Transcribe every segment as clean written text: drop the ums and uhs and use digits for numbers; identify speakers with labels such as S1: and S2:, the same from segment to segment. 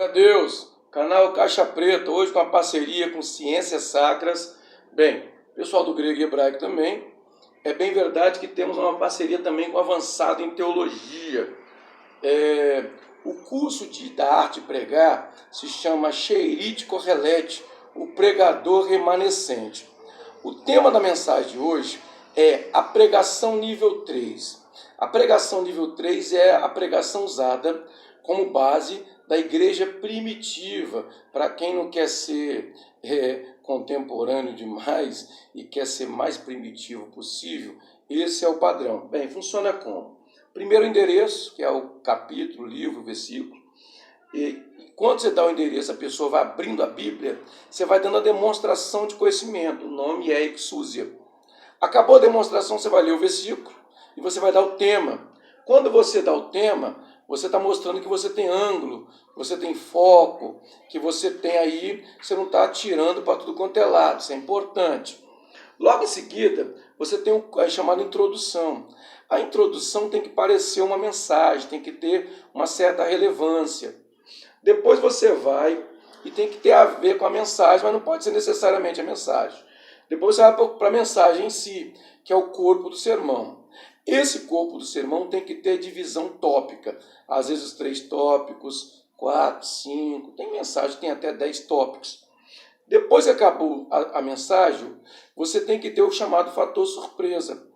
S1: Glória a Deus, canal Caixa Preta, hoje com a parceria com Ciências Sacras. Bem, pessoal do grego e hebraico também. É bem verdade que temos uma parceria também com o Avançado em Teologia. O curso da arte de pregar se chama She'erit Kohelet, o pregador remanescente. O tema da mensagem de hoje é a pregação nível 3. A pregação nível 3 é a pregação usada como base da igreja primitiva, para quem não quer ser contemporâneo demais e quer ser mais primitivo possível, esse é o padrão. Bem, funciona como? Primeiro endereço, que é o capítulo, livro, versículo, e quando você dá o endereço, a pessoa vai abrindo a Bíblia, você vai dando a demonstração de conhecimento, o nome é exúsia. Acabou a demonstração, você vai ler o versículo e você vai dar o tema. Quando você dá o tema, você está mostrando que você tem ângulo, que você tem foco, que você tem aí, você não está atirando para tudo quanto é lado, isso é importante. Logo em seguida, você tem a chamada introdução. A introdução tem que parecer uma mensagem, tem que ter uma certa relevância. Depois você vai e tem que ter a ver com a mensagem, mas não pode ser necessariamente a mensagem. Depois você vai para a mensagem em si, que é o corpo do sermão. Esse corpo do sermão tem que ter divisão tópica. Às vezes 3 tópicos, 4, 5, tem mensagem, tem até 10 tópicos. Depois que acabou a mensagem, você tem que ter o chamado fator surpresa,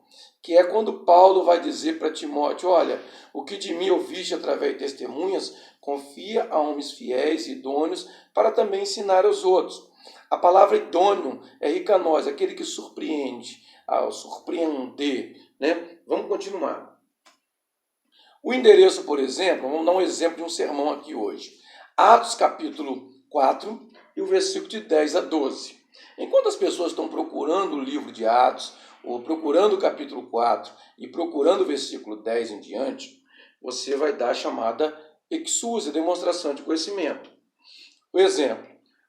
S1: que é quando Paulo vai dizer para Timóteo, olha, o que de mim ouviste através de testemunhas, confia a homens fiéis e idôneos para também ensinar aos outros. A palavra idôneo é ricanós, aquele que surpreende, ao surpreender, né? Vamos continuar. O endereço, por exemplo, vamos dar um exemplo de um sermão aqui hoje. Atos capítulo 4 e o versículo de 10 a 12. Enquanto as pessoas estão procurando o livro de Atos, ou procurando o capítulo 4 e procurando o versículo 10 em diante, você vai dar a chamada exúsia, demonstração de conhecimento. Por exemplo,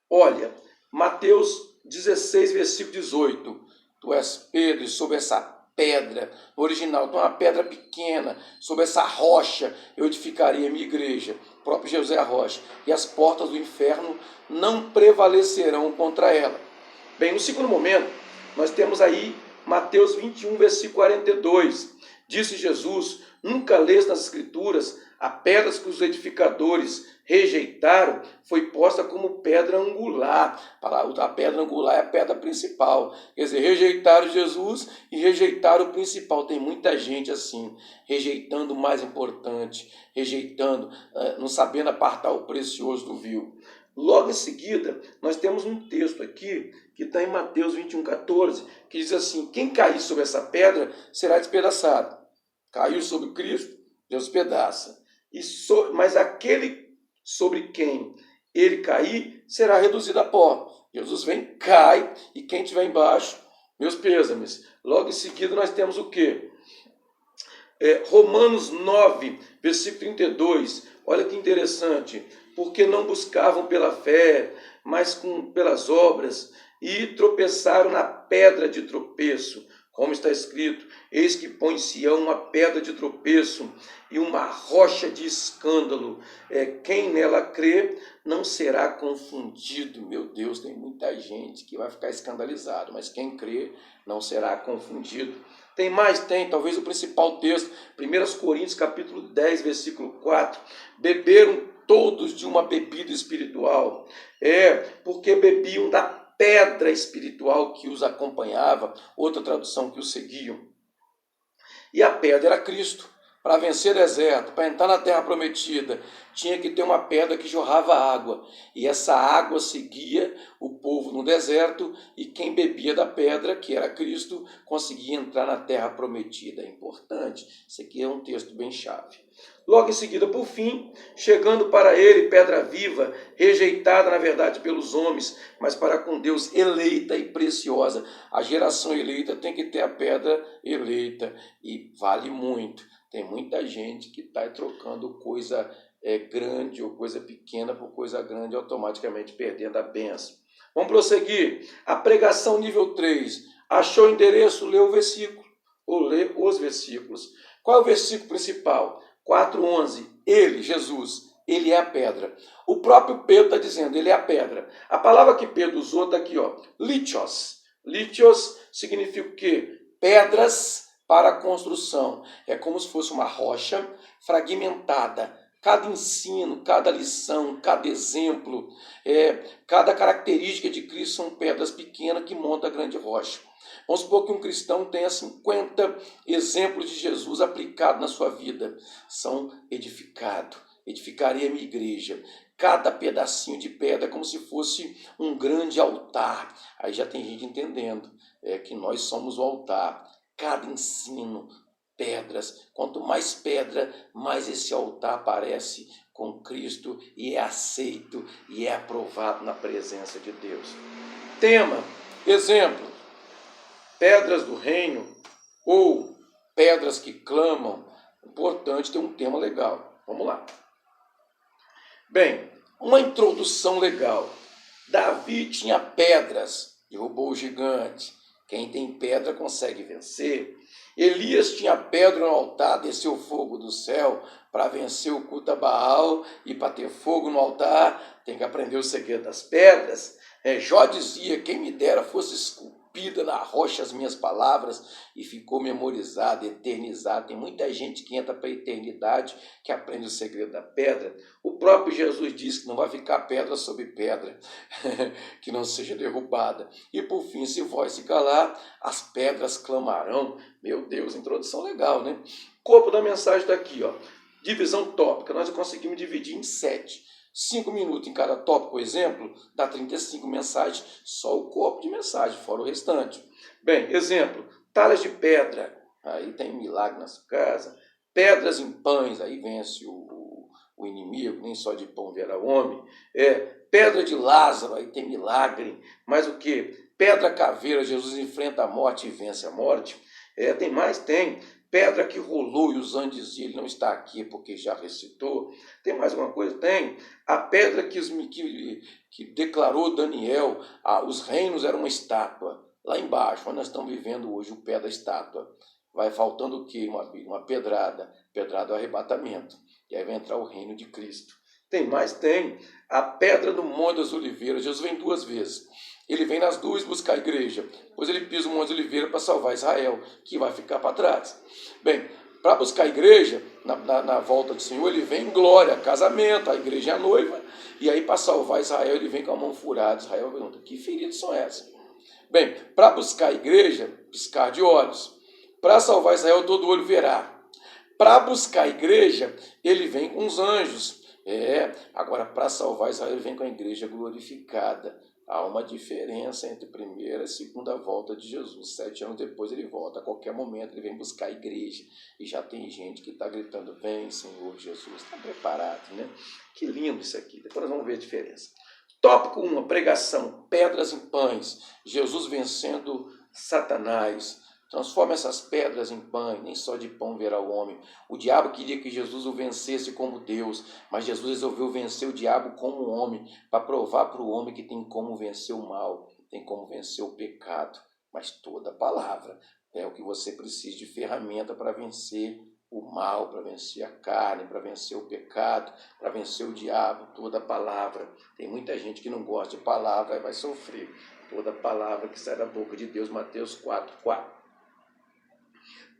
S1: olha, Mateus 16, versículo 18. Tu és Pedro, e sobre essa pedra, no original, então uma pedra pequena, sobre essa rocha eu edificaria a minha igreja, o próprio Jesus é a rocha, e as portas do inferno não prevalecerão contra ela. Bem, no segundo momento, nós temos aí Mateus 21, versículo 42. Disse Jesus, nunca lês nas escrituras, a pedra que os edificadores rejeitaram foi posta como pedra angular. A pedra angular é a pedra principal. Quer dizer, rejeitaram Jesus e rejeitaram o principal. Tem muita gente assim, rejeitando o mais importante, rejeitando, não sabendo apartar o precioso do vil. Logo em seguida, nós temos um texto aqui, que está em Mateus 21, 14, que diz assim, quem cair sobre essa pedra será despedaçado. Caiu sobre Cristo, Deus despedaça. Mas aquele sobre quem ele cair será reduzido a pó. Jesus vem, cai, e quem estiver embaixo, meus pêsames. Logo em seguida nós temos o quê? Romanos 9, versículo 32. Olha que interessante. Porque não buscavam pela fé, mas pelas obras, e tropeçaram na pedra de tropeço, como está escrito, eis que põe Sião uma pedra de tropeço e uma rocha de escândalo. Quem nela crê não será confundido. Meu Deus, tem muita gente que vai ficar escandalizado, mas quem crê não será confundido. Tem mais? Tem, talvez o principal texto, 1 Coríntios capítulo 10, versículo 4, beberam todos de uma bebida espiritual, porque bebiam da pedra espiritual que os acompanhava, outra tradução que os seguiam. E a pedra era Cristo. Para vencer deserto, para entrar na terra prometida, tinha que ter uma pedra que jorrava água. E essa água seguia o povo no deserto, e quem bebia da pedra, que era Cristo, conseguia entrar na terra prometida. É importante. Isso aqui é um texto bem chave. Logo em seguida, por fim, chegando para ele, pedra viva, rejeitada, na verdade, pelos homens, mas para com Deus eleita e preciosa. A geração eleita tem que ter a pedra eleita, e vale muito. Tem muita gente que está trocando coisa grande ou coisa pequena por coisa grande, automaticamente perdendo a bênção. Vamos prosseguir. A pregação nível 3. Achou o endereço? Lê o versículo, ou lê os versículos. Qual é o versículo principal? 4:11. Ele, Jesus, ele é a pedra. O próprio Pedro está dizendo, ele é a pedra. A palavra que Pedro usou está aqui, ó, lichos. Lichos significa o quê? Pedras para a construção. É como se fosse uma rocha fragmentada. Cada ensino, cada lição, cada exemplo, cada característica de Cristo são pedras pequenas que montam a grande rocha. Vamos supor que um cristão tenha 50 exemplos de Jesus aplicados na sua vida. São edificarei a minha igreja. Cada pedacinho de pedra é como se fosse um grande altar. Aí já tem gente entendendo que nós somos o altar. Cada ensino, pedras. Quanto mais pedra, mais esse altar aparece com Cristo e é aceito e é aprovado na presença de Deus. Tema, exemplo, pedras do reino ou pedras que clamam. Importante ter um tema legal. Vamos lá. Bem, uma introdução legal. Davi tinha pedras, derrubou o gigante. Quem tem pedra consegue vencer. Elias tinha pedra no altar, desceu fogo do céu para vencer o culto a Baal, e para ter fogo no altar tem que aprender o segredo das pedras. Jó dizia, quem me dera fosse esculpida na rocha as minhas palavras, e ficou memorizado, eternizado. Tem muita gente que entra para a eternidade, que aprende o segredo da pedra. O próprio Jesus disse que não vai ficar pedra sobre pedra, que não seja derrubada. E por fim, se vós se calar, as pedras clamarão. Meu Deus, introdução legal, né? Corpo da mensagem está aqui, ó. Divisão tópica, nós conseguimos dividir em 7. 5 minutos em cada tópico, por exemplo, dá 35 mensagens, só o corpo de mensagem, fora o restante. Bem, exemplo, talhas de pedra, aí tem milagre na sua casa. Pedras em pães, aí vence o inimigo, nem só de pão verá o homem. Pedra de Lázaro, aí tem milagre. Mas o que? Pedra caveira, Jesus enfrenta a morte e vence a morte. Tem mais? Tem. Pedra que rolou e os anjos diziam, ele não está aqui porque já ressuscitou. Tem mais alguma coisa? Tem. A pedra que declarou Daniel, os reinos eram uma estátua. Lá embaixo, onde nós estamos vivendo hoje, o pé da estátua. Vai faltando o quê? Uma pedrada. Pedrada é o arrebatamento. E aí vai entrar o reino de Cristo. Tem mais? Tem. A pedra do Monte das Oliveiras. Jesus vem 2 vezes. Ele vem nas 2 buscar a igreja. Depois ele pisa o Monte das Oliveiras para salvar Israel, que vai ficar para trás. Bem, para buscar a igreja, na volta do Senhor, ele vem em glória, casamento, a igreja é a noiva. E aí para salvar Israel, ele vem com a mão furada. Israel pergunta, que feridas são essas? Bem, para buscar a igreja, piscar de olhos. Para salvar Israel, todo olho verá. Para buscar a igreja, ele vem com os anjos. Agora para salvar Israel, ele vem com a igreja glorificada. Há uma diferença entre a primeira e a segunda volta de Jesus. 7 anos depois ele volta. A qualquer momento ele vem buscar a igreja. E já tem gente que está gritando, vem Senhor Jesus. Está preparado, né? Que lindo isso aqui. Depois nós vamos ver a diferença. Tópico 1, pregação. Pedras em pães. Jesus vencendo Satanás. Transforma essas pedras em pães, nem só de pão verá o homem. O diabo queria que Jesus o vencesse como Deus, mas Jesus resolveu vencer o diabo como homem, para provar para o homem que tem como vencer o mal, tem como vencer o pecado. Mas toda palavra é o que você precisa de ferramenta para vencer o mal, para vencer a carne, para vencer o pecado, para vencer o diabo. Toda palavra. Tem muita gente que não gosta de palavra e vai sofrer. Toda palavra que sai da boca de Deus, Mateus 4:4.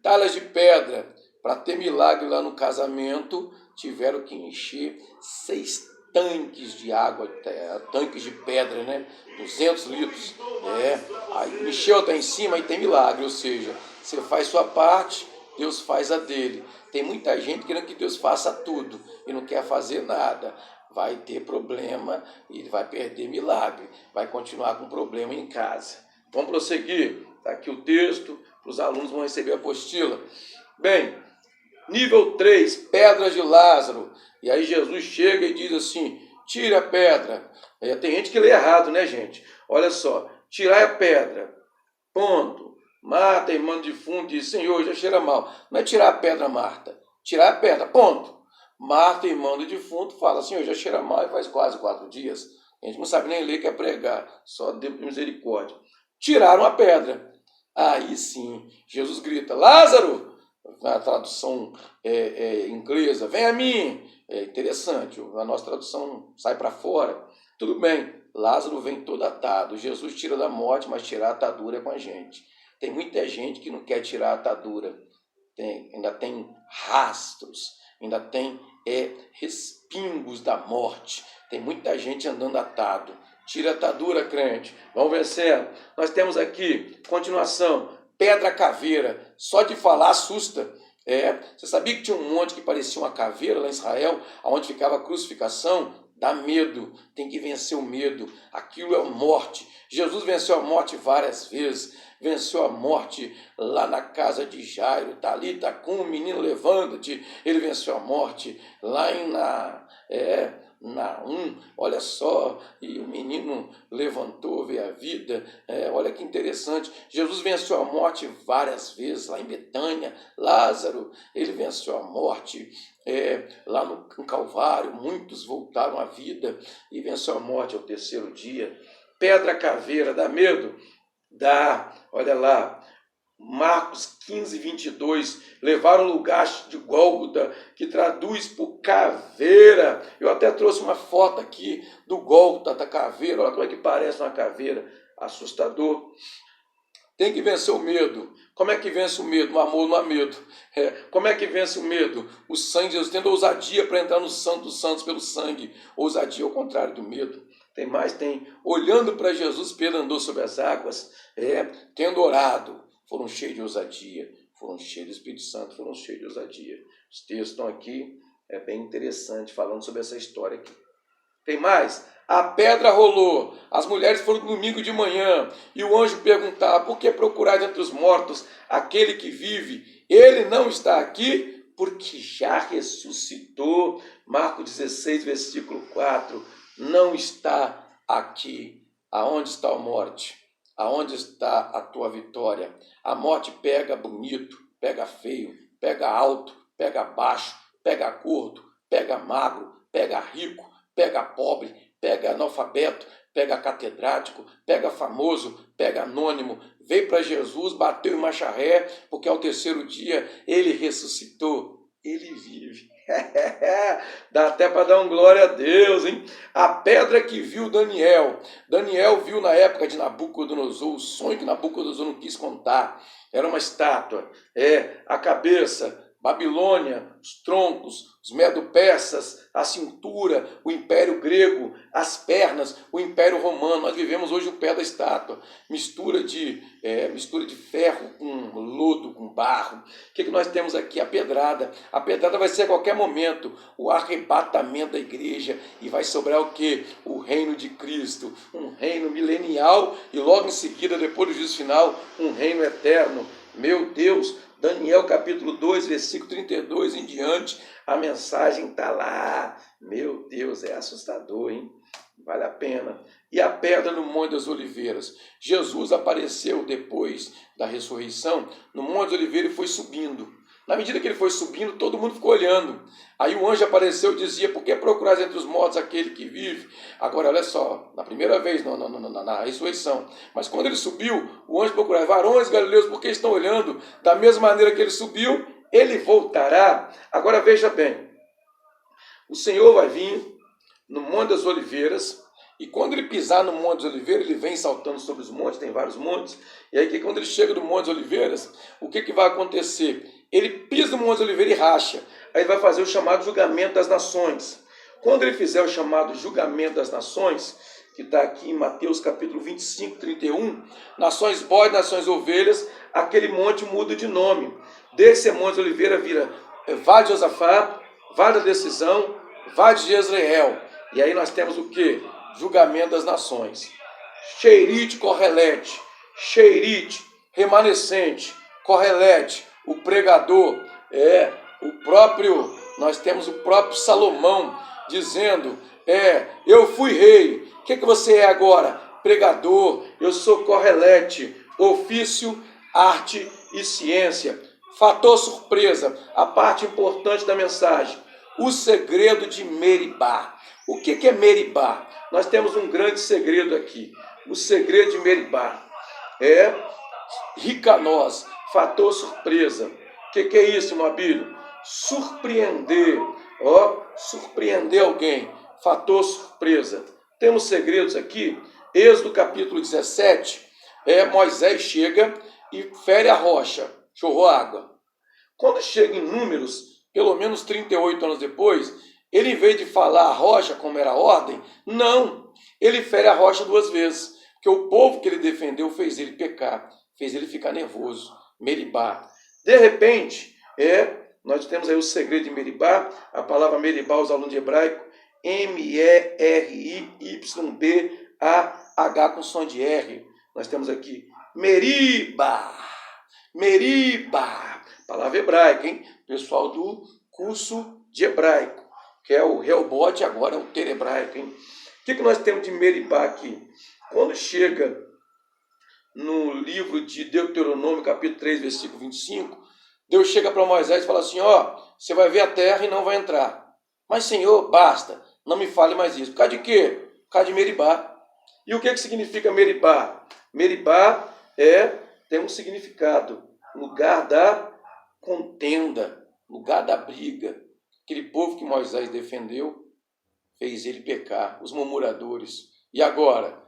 S1: Talhas de pedra, para ter milagre lá no casamento, tiveram que encher 6 tanques de água, tanques de pedra, né? 200 litros. Aí encheu até em cima e tem milagre, ou seja, você faz sua parte, Deus faz a dele. Tem muita gente querendo que Deus faça tudo e não quer fazer nada. Vai ter problema e vai perder milagre, vai continuar com problema em casa. Vamos prosseguir? Está aqui o texto. Os alunos vão receber a apostila. Bem, nível 3, pedras de Lázaro. E aí Jesus chega e diz assim, tira a pedra. Tem gente que lê errado, né, gente? Olha só, tirar a pedra, ponto. Marta, irmã do defunto, diz, Senhor, já cheira mal. Não é tirar a pedra, Marta. Tirar a pedra, ponto. Marta, irmã do defunto, fala, Senhor, já cheira mal e faz quase 4 dias. A gente não sabe nem ler, quer pregar. Só Deus de misericórdia. Tiraram a pedra. Aí sim, Jesus grita, Lázaro, na tradução inglesa, vem a mim. É interessante, a nossa tradução sai para fora. Tudo bem, Lázaro vem todo atado. Jesus tira da morte, mas tirar a atadura é com a gente. Tem muita gente que não quer tirar a atadura. Ainda tem rastros, ainda tem respingos da morte. Tem muita gente andando atado. Tira a atadura, crente. Vamos vencendo. Nós temos aqui, continuação, pedra caveira. Só de falar assusta. Você sabia que tinha um monte que parecia uma caveira lá em Israel, onde ficava a crucificação? Dá medo, tem que vencer o medo. Aquilo é a morte. Jesus venceu a morte várias vezes. Venceu a morte lá na casa de Jairo. Talita cum, menino, levanta-te. Ele venceu a morte lá em Naum, olha só, e o menino levantou, veio a vida. Olha que interessante. Jesus venceu a morte várias vezes lá em Betânia. Lázaro, ele venceu a morte lá no Calvário. Muitos voltaram à vida e venceu a morte ao terceiro dia. Pedra caveira, dá medo? Dá, olha lá, Marcos 15, 22, levaram o lugar de Gólgota, que traduz por caveira. Eu até trouxe uma foto aqui do Gólgota, da caveira, olha como é que parece uma caveira, assustador. Tem que vencer o medo. Como é que vence o medo? O amor não há medo. Como é que vence o medo? O sangue de Jesus, tendo ousadia para entrar no Santo dos Santos pelo sangue. Ousadia ao contrário do medo. Tem mais? Tem. Olhando para Jesus, Pedro andou sobre as águas, tendo orado, foram cheios de ousadia, foram cheios do Espírito Santo, foram cheios de ousadia. Os textos estão aqui, é bem interessante, falando sobre essa história aqui. Tem mais? A pedra rolou, as mulheres foram no domingo de manhã, e o anjo perguntava, por que procurar entre os mortos aquele que vive? Ele não está aqui, porque já ressuscitou. Marcos 16, versículo 4, não está aqui. Aonde está a morte? Aonde está a tua vitória? A morte pega bonito, pega feio, pega alto, pega baixo, pega gordo, pega magro, pega rico, pega pobre, pega analfabeto, pega catedrático, pega famoso, pega anônimo. Veio para Jesus, bateu em Macharré, porque ao terceiro dia ele ressuscitou. Ele vive. Dá até para dar um glória a Deus, hein? A pedra que viu Daniel. Daniel viu na época de Nabucodonosor, o sonho que Nabucodonosor não quis contar. Era uma estátua. A cabeça, Babilônia, os troncos, os medo-persas, a cintura, o império grego, as pernas, o império romano. Nós vivemos hoje o pé da estátua. Mistura de ferro com lodo, com barro. O que nós temos aqui? A pedrada. A pedrada vai ser a qualquer momento o arrebatamento da igreja e vai sobrar o quê? O reino de Cristo. Um reino milenial e logo em seguida, depois do juízo final, um reino eterno. Meu Deus! Daniel capítulo 2, versículo 32 em diante, a mensagem está lá. Meu Deus, é assustador, hein? Vale a pena. E a pedra no Monte das Oliveiras. Jesus apareceu depois da ressurreição no Monte das Oliveiras e foi subindo. Na medida que ele foi subindo, todo mundo ficou olhando. Aí o anjo apareceu e dizia, por que procurar entre os mortos aquele que vive? Agora, olha só, na primeira vez, na ressurreição, mas quando ele subiu, o anjo procurava, varões galileus, por que estão olhando? Da mesma maneira que ele subiu, ele voltará. Agora veja bem, o Senhor vai vir no Monte das Oliveiras, e quando ele pisar no Monte das Oliveiras, ele vem saltando sobre os montes, tem vários montes, e aí quando ele chega no Monte das Oliveiras, o que vai acontecer? Ele pisa no Monte das Oliveiras e racha, aí ele vai fazer o chamado julgamento das nações. Quando ele fizer o chamado julgamento das nações, que está aqui em Mateus capítulo 25, 31, nações bodes, nações ovelhas, aquele monte muda de nome. Desse Monte de Oliveira vira Vale de Josafá, Vale da Decisão, Vale de Jezreel. E aí nós temos o quê? Julgamento das nações. Cheirite, Correlete, Cheirite, remanescente, Correlete, o pregador, nós temos o próprio Salomão dizendo, eu fui rei, o que você é agora? Pregador, eu sou Correlete, ofício, arte e ciência. Fator surpresa, a parte importante da mensagem, o segredo de Meribá. O que é Meribá? Nós temos um grande segredo aqui, o segredo de Meribá. Rica nós, fator surpresa. O que é isso, Mabílio? Surpreender, surpreender alguém. Fator surpresa. Temos segredos aqui. Êxodo capítulo 17, Moisés chega e fere a rocha, jorrou água. Quando chega em Números, pelo menos 38 anos depois, ele, em vez de falar a rocha como era a ordem, não, ele fere a rocha 2 vezes, porque o povo que ele defendeu fez ele pecar, fez ele ficar nervoso. Meribá. De repente, nós temos aí o segredo de Meribá, a palavra Meribá, os alunos de hebraico, Meribah com som de R. Nós temos aqui Meribá, Meribá, palavra hebraica, hein? Pessoal do curso de hebraico, que é o Rehobote, agora é o ter hebraico, hein? O que nós temos de Meribá aqui? Quando chega no livro de Deuteronômio, capítulo 3, versículo 25, Deus chega para Moisés e fala assim, você vai ver a terra e não vai entrar. Mas, Senhor, basta, não me fale mais isso. Por causa de quê? Por causa de Meribá. E o que significa Meribá? Meribá tem um significado, lugar da contenda, lugar da briga. Aquele povo que Moisés defendeu fez ele pecar, os murmuradores. E agora?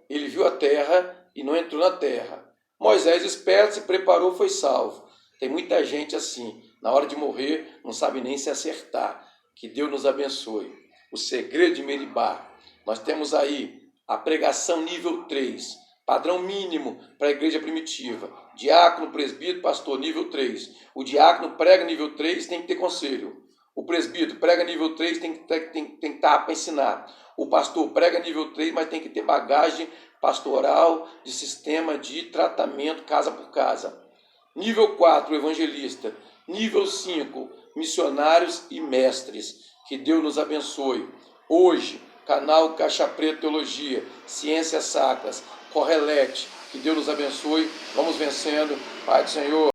S1: Ele viu a terra e não entrou na terra. Moisés, esperto, se preparou, foi salvo. Tem muita gente assim, na hora de morrer, não sabe nem se acertar. Que Deus nos abençoe. O segredo de Meribá. Nós temos aí a pregação nível 3, padrão mínimo para a igreja primitiva. Diácono, presbítero, pastor, nível 3. O diácono prega nível 3, tem que ter conselho. O presbítero prega nível 3, tem que estar para ensinar. O pastor prega nível 3, mas tem que ter bagagem pastoral, de sistema de tratamento casa por casa. Nível 4, evangelista. Nível 5, missionários e mestres. Que Deus nos abençoe. Hoje, canal Caixa Preta Teologia, Ciências Sacras, Correlete. Que Deus nos abençoe. Vamos vencendo. Pai do Senhor.